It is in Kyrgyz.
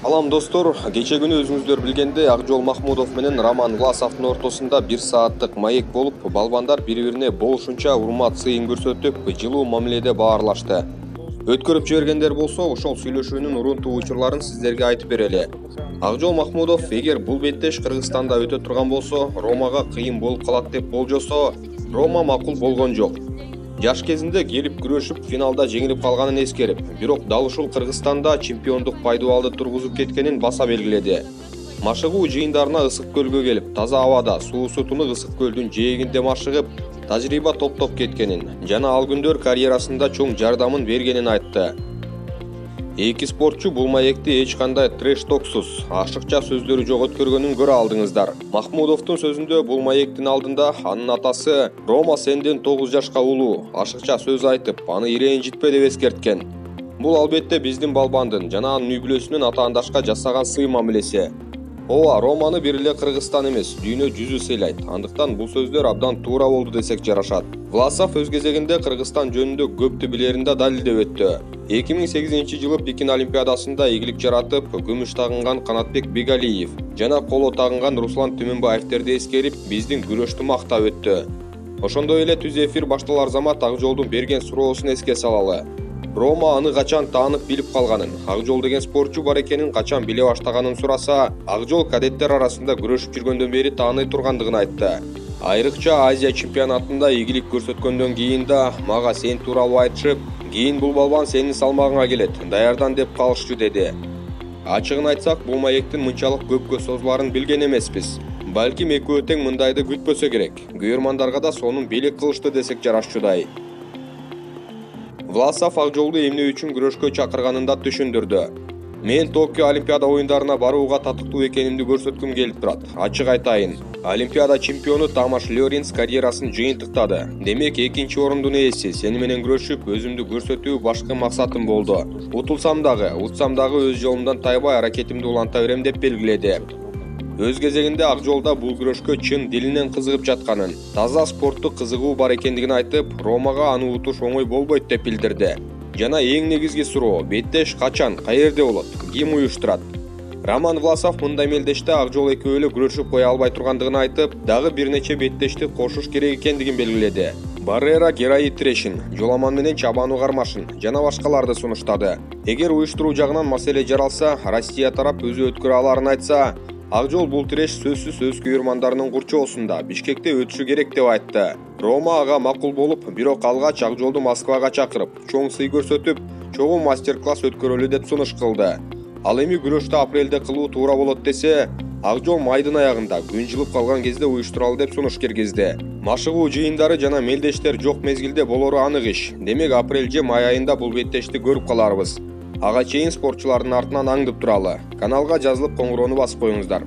Салам достор, кече күнү өзүңүздөр билгендей Акжол Махмудов менен Роман Власовдун ортосунда 1 сааттык маек болуп, балбандар бири-бирине болушунча урмат сыйын көрсөтүп, жылуу мамиледе баарлашты. Өткөрүп жибергендер болсо, ошол сүйлөшүүнүн урунтуу учурларын сиздерге айтып берели. Акжол Махмудов эгер бул беттеш Кыргызстанда өтө турган болсо, Ромага кыйын болуп калат деп болжосо, Рома макул болгон жок. Жаш кезинде келип күрөшүп, финалда жеңилип калганын эскерип, бирок дал ушул Кыргызстанда чемпиондук пайдубалды тургузуп кеткенин баса белгиледи. Машыгуу жыйындарына Ысык көлгө келип, таза абада, суусу тунук Ысык көлдүн жээгинде машыгып, тажрыйба топтоп кеткенин жана ал күндөр карьерасында чоң жардамын бергенин айтты. Эки спортчу бул маекти эч кандай треш-токсуз, ашыкча сөздөрү жок өткөргөнүн көрө алдыңыздар. Махмудовдун сөзүндө бул маектин алдында анын атасы Рома сенден 9 жашка улуу, ашыкча сөз айтып, аны ирэнжитпе деп эскерткен. Бул албетте биздин балбандын жана анын үй бүлөсүнүн ата-андашка жасаган сый мамилеси. Ооба, Романы бир эле Кыргызстан эмес, дүйнө жүзү сыйлайт. Андыктан бул сөздөр абдан туура болду десек жарашат. Власов өз кезегинде Кыргызстан жөнүндө көптү билерин да далилдеп өттү. 2008-жылы Пекин Олимпиадасында ийгилик жаратып, күмүш тагынган Канатбек Бегалиев жана коло тагынган Руслан Түмөнбаевтерди эскерип, биздин күрөштү мактап өттү. Ошондой эле түз эфир башталар замат Акжолдун берген суроосун эске салалы. Рома аны качан таанып билип калганын, Акжол деген спортчу бар экенин качан биле баштаганын сураса, Акжол кадеттер арасында күрөшүп жүргөндөн бери тааный тургандыгын айтты. Айрыкча Азия чемпионатында ийгилик көрсөткөндөн кийин да мага сен тууралуу айтышып, кийин бул балбан сенин салмагыңа келет, даярдан деп калышчу деди. Ачыгын айтсак, бул маектин мынчалык көпкө созуларын билген эмеспиз. Балким экөө тең мындайды күтпөсө керек. Күйөрмандарга да сонун белек кылышты десек жарашчудай. Власов Акжолду эмне үчүн күрөшкө чакырганын да түшүндүрдү. Мен Токио Олимпиада оюндарына барууга татыктуу экенимди көрсөткүм келип турат. Ачык айтайын. Олимпиада чемпиону Тамаш Лёринс карьерасын жыйынтыктады. Демек, экинчи орундун ээси сени менен күрөшүп, өзүмдү көрсөтүү башкы максатым болду. Утулсам дагы, утсам дагы өз жолумдан тайбай аракетимди уланта берем деп белгиледи. Өз кезегинде Акжолда бул күрөшкө чын дилинен кызыгып жатканын, таза спорттук кызыгуу бар экендигин айтып, Ромага аны утуш оңой болбойт деп билдирди. Жана эң негизги суроо, беттеш качан, каерде болот, ким уюштурат? Роман Власов мындай мелдеште Акжол экөө эле күрөшүп кое албай тургандыгын айтып, дагы бир нече беттешти кошуш керек экендигин белгиледи. Баррера Гераи Трешин, Жоламан менен Чабану Кармашин жана башкаларды сунуштады. Эгер уюштуруу жагынан маселе жаралса, Россия тарап өзү өткөрө аларын айтса, Акжол бул тиреш сөзсүз өз күйөрмандарынын курчоосунда Бишкекте өтүшү керек деп айтты. Рома ага макул болуп, бирок алгач Акжолду Москвага чакырып, чоң сый көрсөтүп, чогуу мастер-класс өткөрөлү деп сунуш кылды. Ал эми күрөштү апрелде кылуу туура болот десе, Акжол майдын аягында күн жылып калган кезде уюштуралы деп сунуш киргизди. Машыгуу жыйындары жана мелдештер жок мезгилде болору анык иш. Демек, апрель же май айында бул беттешти көрүп каларбыз. Ага чейин спортчулардын артынан аңдып туралы. Каналга жазылып коңгуроону басып коюңуздар.